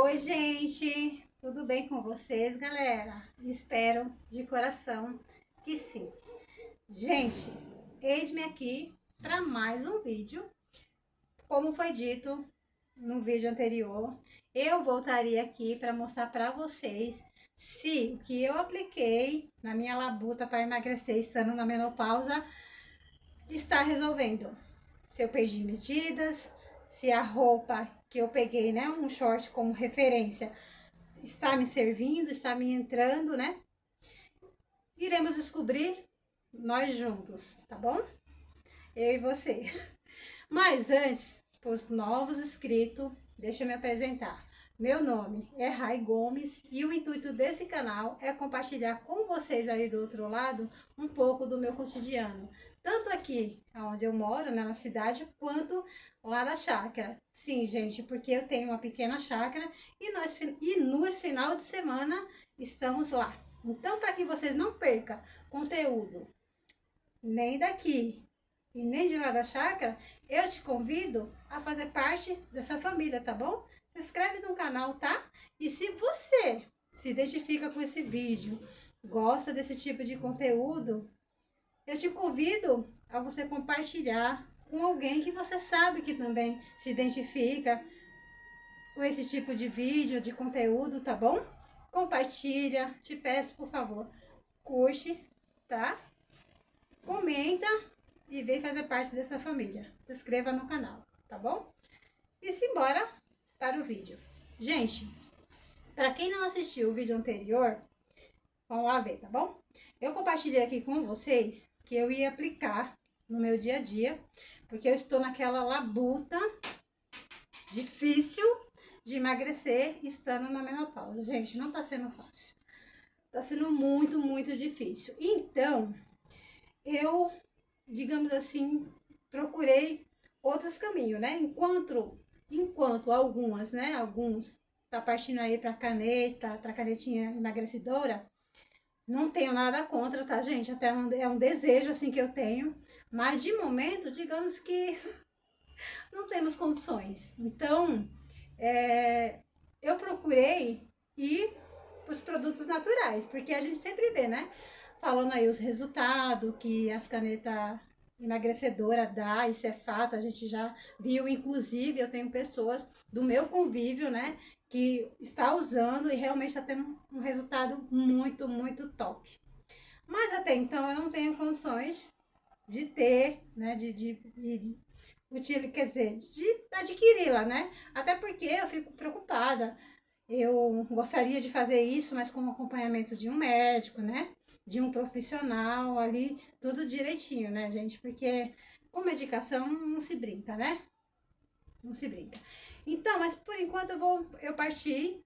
Oi, gente! Tudo bem com vocês, galera? Espero de coração que sim. Gente, eis-me aqui para mais um vídeo. Como foi dito no vídeo anterior, eu voltaria aqui para mostrar para vocês se o que eu apliquei na minha labuta para emagrecer estando na menopausa está resolvendo. Se eu perdi medidas, se a roupa que eu peguei, né, um short como referência, está me servindo, está me entrando, né? Iremos descobrir nós juntos, tá bom? Eu e você. Mas antes, para os novos inscritos, deixa eu me apresentar. Meu nome é Rai Gomes e o intuito desse canal é compartilhar com vocês aí do outro lado um pouco do meu cotidiano. Tanto aqui onde eu moro, né, na cidade, quanto lá na chácara. Sim, gente, porque eu tenho uma pequena chácara e nos final de semana estamos lá. Então, para que vocês não percam conteúdo nem daqui e nem de lá da chácara, eu te convido a fazer parte dessa família, tá bom? Se inscreve no canal, tá? E se você se identifica com esse vídeo, gosta desse tipo de conteúdo, eu te convido a você compartilhar com alguém que você sabe que também se identifica com esse tipo de vídeo, de conteúdo, tá bom? Compartilha, te peço por favor, curte, tá? Comenta e vem fazer parte dessa família. Se inscreva no canal, tá bom? E simbora para o vídeo. Gente, para quem não assistiu o vídeo anterior, vamos lá ver, tá bom? Eu compartilhei aqui com vocês que eu ia aplicar no meu dia a dia, porque eu estou naquela labuta difícil de emagrecer estando na menopausa. Gente, não tá sendo fácil. Tá sendo muito, muito difícil. Então, eu, digamos assim, procurei outros caminhos, né? Enquanto algumas, né? Alguns tá partindo aí para caneta, para canetinha emagrecedora. Não tenho nada contra, tá, gente? Até é um desejo assim que eu tenho, mas de momento, digamos que não temos condições. Então, eu procurei ir para os produtos naturais, porque a gente sempre vê, né? Falando aí os resultados que as canetas emagrecedora dá, isso é fato, a gente já viu, inclusive eu tenho pessoas do meu convívio, né, que está usando e realmente está tendo um resultado muito, muito top. Mas até então eu não tenho condições de ter, né, quer dizer, de adquiri-la, né? Até porque eu fico preocupada. Eu gostaria de fazer isso, mas com o acompanhamento de um médico, né? De um profissional ali, tudo direitinho, né, gente? Porque com medicação não se brinca, né? Não se brinca. Então, mas por enquanto eu parti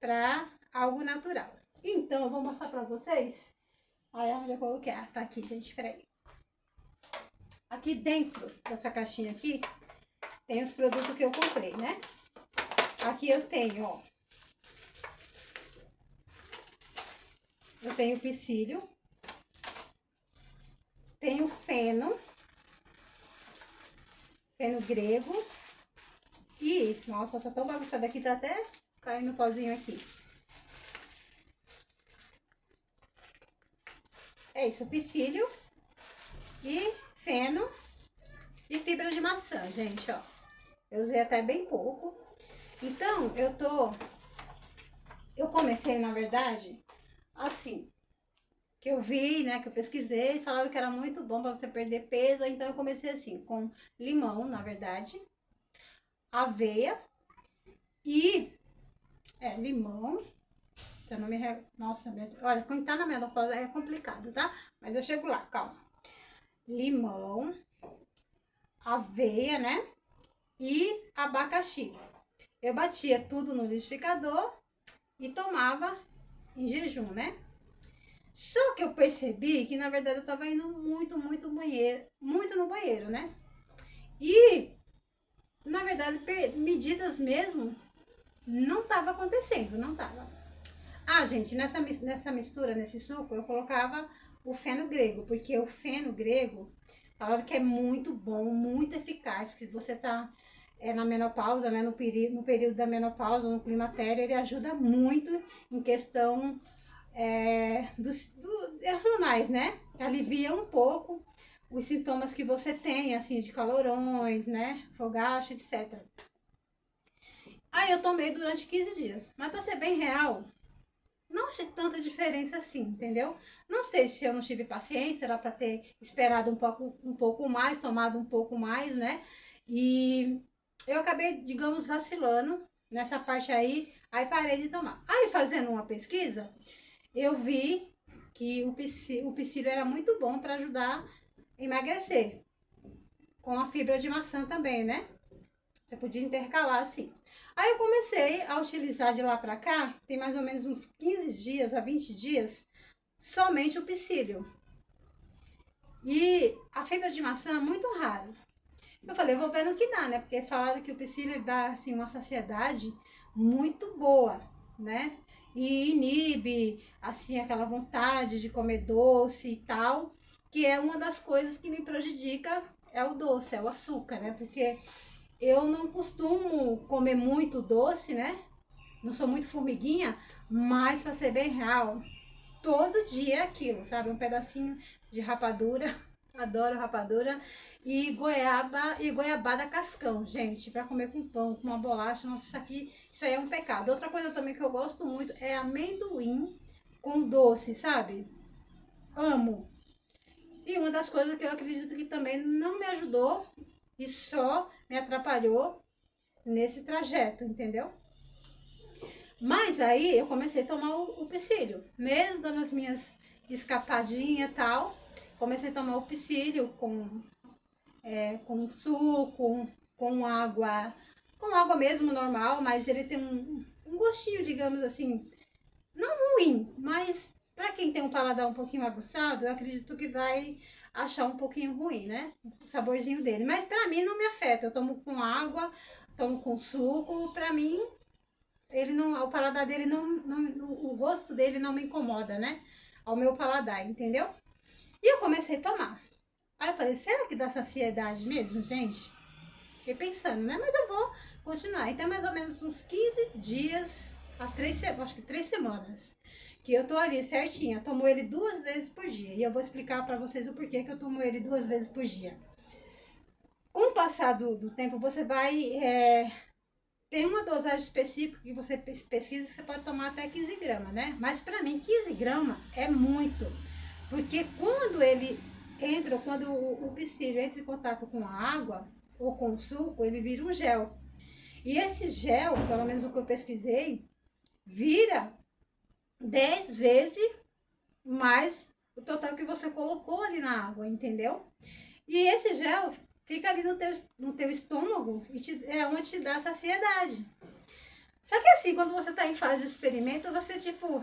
para algo natural. Então, eu vou mostrar para vocês. Olha onde eu coloquei. Ah, tá aqui, gente, peraí. Aqui dentro dessa caixinha aqui, tem os produtos que eu comprei, né? Aqui eu tenho, ó. Eu tenho psyllium. Tenho feno grego. E, nossa, tá tão bagunçado aqui, tá até caindo pozinho aqui. É isso, psyllium e feno e fibra de maçã, gente, ó. Eu usei até bem pouco. Então, eu comecei, na verdade, assim, que eu vi, né, que eu pesquisei, falava que era muito bom para você perder peso, então eu comecei assim, com limão, na verdade, aveia e, limão, se eu não me... Nossa, olha, quando tá na menopausa é complicado, tá? Mas eu chego lá, calma. Limão, aveia, né, e abacaxi. Eu batia tudo no liquidificador e tomava em jejum, né? Só que eu percebi que, na verdade, eu tava indo muito no banheiro, né? E, na verdade, medidas mesmo não tava acontecendo, não tava. Ah, gente, nessa mistura, nesse suco, eu colocava o feno grego, porque o feno grego, falava que é muito bom, muito eficaz, que você tá na menopausa, né, no período da menopausa, no climatério, ele ajuda muito em questão dos hormonais, né? Alivia um pouco os sintomas que você tem, assim, de calorões, né, fogacho, etc. Aí eu tomei durante 15 dias, mas pra ser bem real, não achei tanta diferença assim, entendeu? Não sei se eu não tive paciência, era para ter esperado um pouco mais, tomado um pouco mais, né? E eu acabei, digamos, vacilando nessa parte aí parei de tomar. Aí fazendo uma pesquisa, eu vi que o psyllium era muito bom para ajudar a emagrecer, com a fibra de maçã também, né? Você podia intercalar assim. Aí eu comecei a utilizar de lá pra cá, tem mais ou menos uns 15 dias a 20 dias, somente o psyllium. E a fibra de maçã é muito raro. Eu falei, vou ver no que dá, né? Porque falaram que o psyllium dá assim uma saciedade muito boa, né? E inibe assim aquela vontade de comer doce e tal, que é uma das coisas que me prejudica, é o doce, é o açúcar, né? Porque eu não costumo comer muito doce, né? Não sou muito formiguinha, mas pra ser bem real, todo dia é aquilo, sabe? Um pedacinho de rapadura, adoro rapadura, e goiabada cascão, gente, pra comer com pão, com uma bolacha, nossa, isso aí é um pecado. Outra coisa também que eu gosto muito é amendoim com doce, sabe? Amo. E uma das coisas que eu acredito que também não me ajudou e só me atrapalhou nesse trajeto, entendeu? Mas aí eu comecei a tomar o psyllium, mesmo dando as minhas escapadinhas e tal, comecei a tomar o psyllium com suco, com água mesmo normal, mas ele tem um gostinho, digamos assim, não ruim, mas para quem tem um paladar um pouquinho aguçado, eu acredito que vai achar um pouquinho ruim, né? O saborzinho dele. Mas para mim não me afeta. Eu tomo com água, tomo com suco, para mim ele não, o paladar dele o gosto dele não me incomoda, né? Ao meu paladar, entendeu? E eu comecei a tomar. Aí eu falei, será que dá saciedade mesmo, gente? Fiquei pensando, né? Mas eu vou continuar. Então, mais ou menos uns 15 dias, acho que 3 semanas, que eu tô ali certinha. Tomo ele 2 vezes por dia. E eu vou explicar pra vocês o porquê que eu tomo ele 2 vezes por dia. Com o passar do tempo, você vai tem uma dosagem específica que você pesquisa, você pode tomar até 15 gramas, né? Mas para mim, 15 gramas é muito. Porque quando ele entra, quando o psyllium entra em contato com a água ou com o suco, ele vira um gel. E esse gel, pelo menos o que eu pesquisei, vira 10 vezes mais o total que você colocou ali na água, entendeu? E esse gel fica ali no teu estômago e é onde te dá saciedade. Só que assim, quando você tá em fase de experimento, você tipo,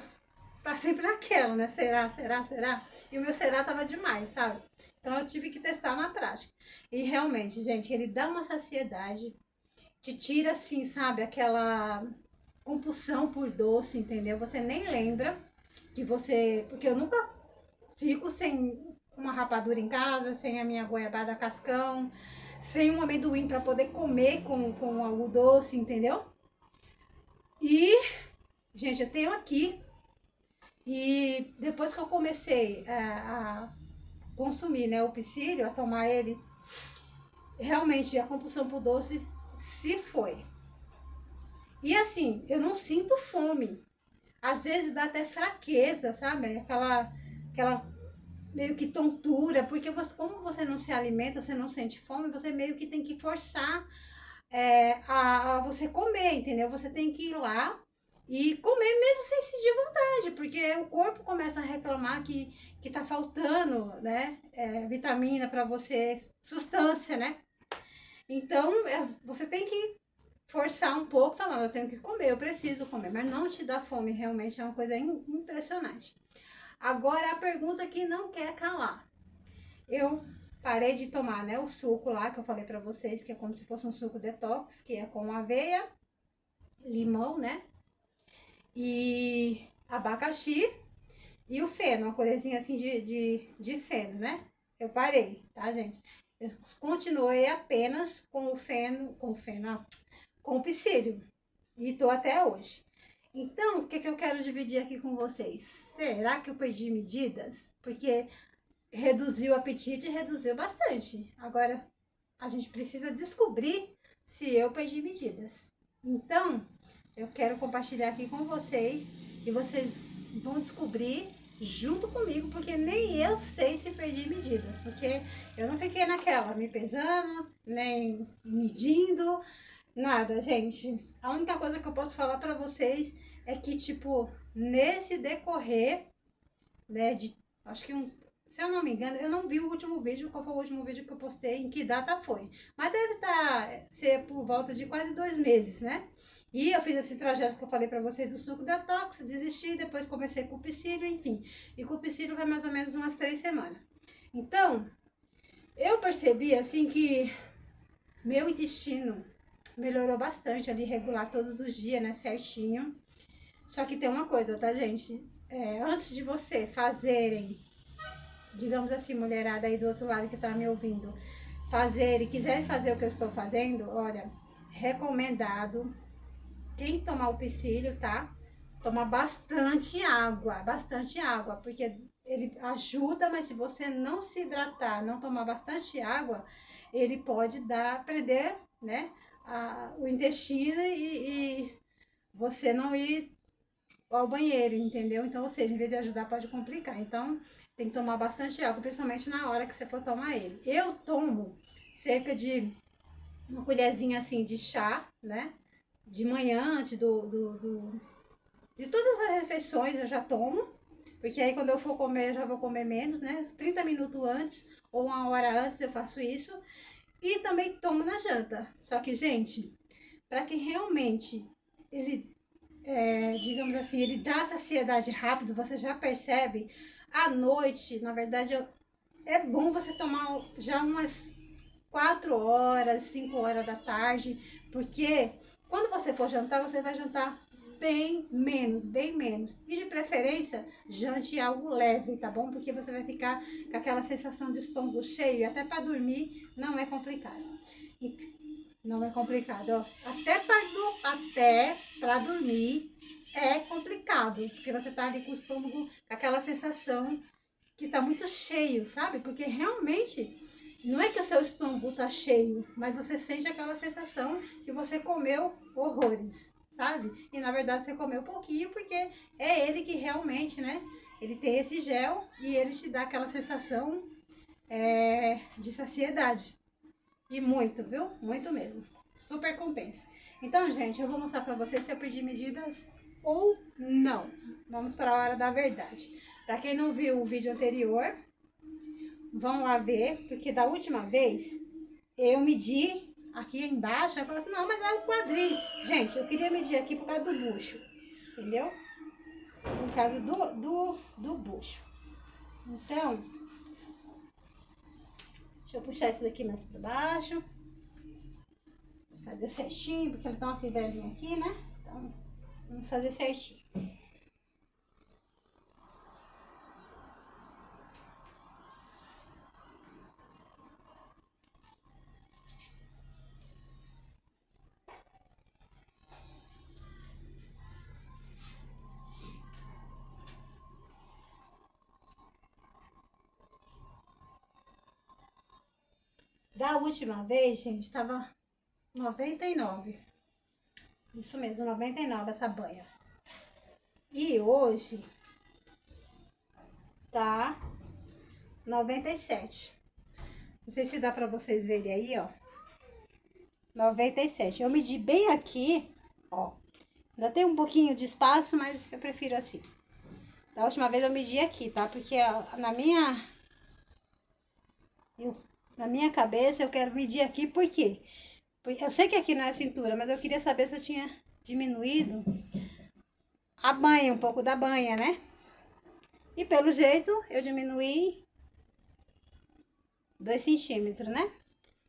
tá sempre naquela, né? Será, será, será? E o meu será tava demais, sabe? Então eu tive que testar na prática. E realmente, gente, ele dá uma saciedade, te tira assim, sabe, aquela compulsão por doce, entendeu? Você nem lembra que você. Porque eu nunca fico sem uma rapadura em casa, sem a minha goiabada cascão, sem um amendoim para poder comer com o doce, entendeu? E, gente, eu tenho aqui. E depois que eu comecei a consumir, né, o psyllium, a tomar ele, realmente a compulsão por doce se foi. E assim, eu não sinto fome. Às vezes dá até fraqueza, sabe? Aquela meio que tontura, porque você, como você não se alimenta, você não sente fome, você meio que tem que forçar a você comer, entendeu? Você tem que ir lá e comer mesmo sem sentir vontade, porque o corpo começa a reclamar que tá faltando, né? Vitamina para você, substância, né? Então, você tem que forçar um pouco, falando, eu tenho que comer, eu preciso comer, mas não te dá fome, realmente é uma coisa impressionante. Agora, a pergunta que não quer calar. Eu parei de tomar, né, o suco lá que eu falei pra vocês, que é como se fosse um suco detox, que é com aveia, limão, né, e abacaxi e o feno, uma colherzinha assim de feno, né. Eu parei, tá, gente? Eu continuei apenas com com o psyllium. E tô até hoje. Então, o que que eu quero dividir aqui com vocês? Será que eu perdi medidas? Porque reduziu o apetite e reduziu bastante. Agora, a gente precisa descobrir se eu perdi medidas. Então, eu quero compartilhar aqui com vocês e vocês vão descobrir junto comigo, porque nem eu sei se perdi medidas, porque eu não fiquei naquela me pesando, nem medindo, nada, gente. A única coisa que eu posso falar pra vocês é que, tipo, nesse decorrer, né, acho que se eu não me engano, eu não vi o último vídeo, qual foi o último vídeo que eu postei, em que data foi. Mas deve ser por volta de quase 2 meses, né? E eu fiz esse trajeto que eu falei pra vocês do suco detox, desisti, depois comecei com o psyllium, enfim. E com o psyllium vai mais ou menos umas 3 semanas. Então, eu percebi, assim, que meu intestino melhorou bastante ali, regular todos os dias, né, certinho. Só que tem uma coisa, tá, gente? Antes de você fazerem, digamos assim, mulherada aí do outro lado que tá me ouvindo, fazer e quiserem fazer o que eu estou fazendo, olha, recomendado, quem tomar o psyllium, tá? Tomar bastante água, porque ele ajuda, mas se você não se hidratar, não tomar bastante água, ele pode prender, né, o intestino e você não ir ao banheiro, entendeu? Então, ou seja, em vez de ajudar, pode complicar. Então, tem que tomar bastante água, principalmente na hora que você for tomar ele. Eu tomo cerca de uma colherzinha assim de chá, né? De manhã, antes de todas as refeições eu já tomo. Porque aí quando eu for comer, eu já vou comer menos, né? 30 minutos antes ou 1 hora antes eu faço isso. E também tomo na janta. Só que, gente, para que realmente ele digamos assim, ele dá saciedade rápido, você já percebe. À noite, na verdade, é bom você tomar já umas 4 horas, 5 horas da tarde, porque quando você for jantar, você vai jantar bem menos, bem menos. E de preferência, jante algo leve, tá bom? Porque você vai ficar com aquela sensação de estômago cheio, e até para dormir não é complicado. Não é complicado, ó. Até para dormir é complicado, porque você tá ali com o estômago, com aquela sensação que tá muito cheio, sabe? Porque realmente não é que o seu estômago tá cheio, mas você sente aquela sensação que você comeu horrores, sabe? E na verdade você comeu pouquinho porque é ele que realmente, né? Ele tem esse gel e ele te dá aquela sensação de saciedade. E muito, viu? Muito mesmo. Super compensa. Então, gente, eu vou mostrar pra vocês se eu perdi medidas ou não. Vamos para a hora da verdade. Pra quem não viu o vídeo anterior, vão lá ver, porque da última vez eu medi aqui embaixo, eu falei assim, não, mas é o quadril. Gente, eu queria medir aqui por causa do bucho, entendeu? Por causa do bucho. Então, deixa eu puxar isso daqui mais pra baixo. Fazer certinho, porque ele tá uma fivelinha aqui, né? Então, vamos fazer certinho. Da última vez, gente, tava 99. Isso mesmo, 99 essa banha. E hoje tá 97. Não sei se dá pra vocês verem aí, ó. 97. Eu medi bem aqui, ó. Ainda tem um pouquinho de espaço, mas eu prefiro assim. Da última vez eu medi aqui, tá? Porque na minha cabeça eu quero medir aqui, por quê? Porque eu sei que aqui não é cintura, mas eu queria saber se eu tinha diminuído a banha, um pouco da banha, né? E pelo jeito eu diminuí 2 centímetros, né?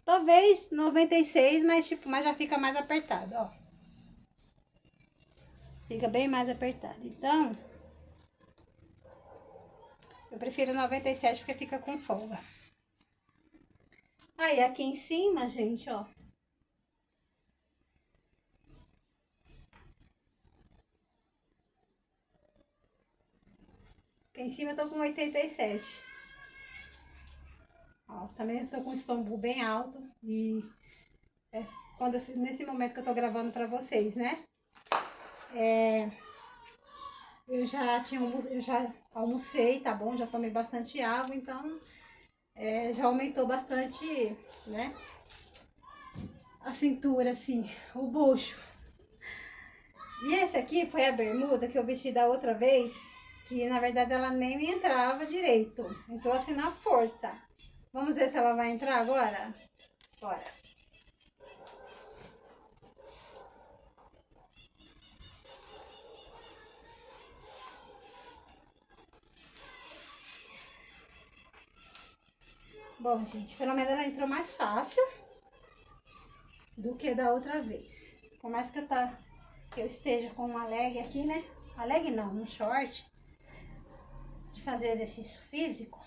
Talvez 96, mas tipo, mas já fica mais apertado, ó. Fica bem mais apertado. Então, eu prefiro 97 porque fica com folga. Aí aqui em cima, gente, ó. Aqui em cima eu tô com 87. Ó, também eu tô com o estômago bem alto. E nesse momento que eu tô gravando pra vocês, né? Eu já almocei, tá bom? Já tomei bastante água, então já aumentou bastante, né? A cintura, assim, o bucho. E esse aqui foi a bermuda que eu vesti da outra vez, que na verdade ela nem me entrava direito. Entrou assim na força. Vamos ver se ela vai entrar agora? Bora. Bom, gente, pelo menos ela entrou mais fácil do que da outra vez. Por mais que eu esteja com uma leg aqui, né? Uma leg não, um short de fazer exercício físico,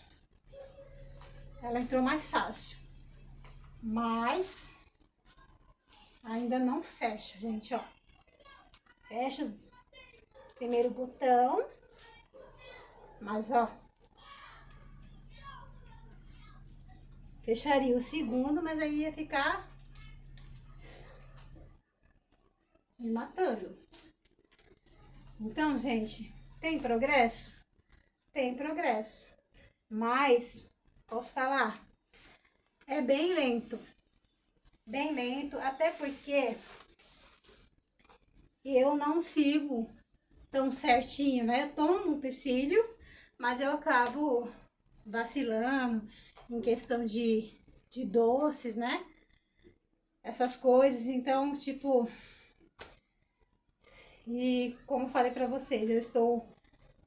ela entrou mais fácil. Mas ainda não fecha, gente, ó. Fecha o primeiro botão, mas ó, fecharia o segundo, mas aí ia ficar me matando. Então, gente, tem progresso? Tem progresso. Mas, posso falar, é bem lento. Bem lento, até porque eu não sigo tão certinho, né? Eu tomo um empecilho, mas eu acabo vacilando em questão de doces, né? Essas coisas, então, tipo... E como falei pra vocês, eu estou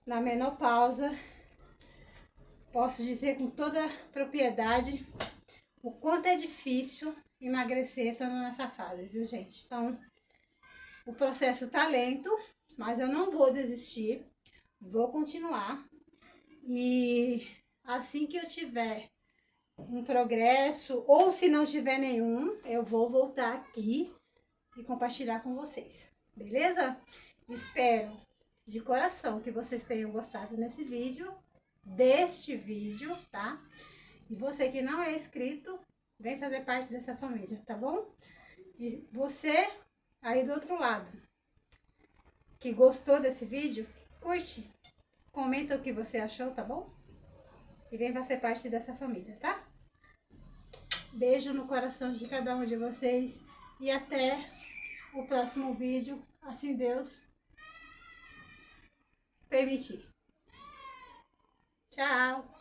na menopausa. Posso dizer com toda propriedade o quanto é difícil emagrecer estando nessa fase, viu, gente? Então, o processo tá lento, mas eu não vou desistir. Vou continuar. E assim que eu tiver um progresso, ou se não tiver nenhum, eu vou voltar aqui e compartilhar com vocês, beleza? Espero de coração que vocês tenham gostado deste vídeo, tá? E você que não é inscrito, vem fazer parte dessa família, tá bom? E você aí do outro lado, que gostou desse vídeo, curte, comenta o que você achou, tá bom? E vem fazer parte dessa família, tá? Beijo no coração de cada um de vocês e até o próximo vídeo, assim Deus permitir. Tchau!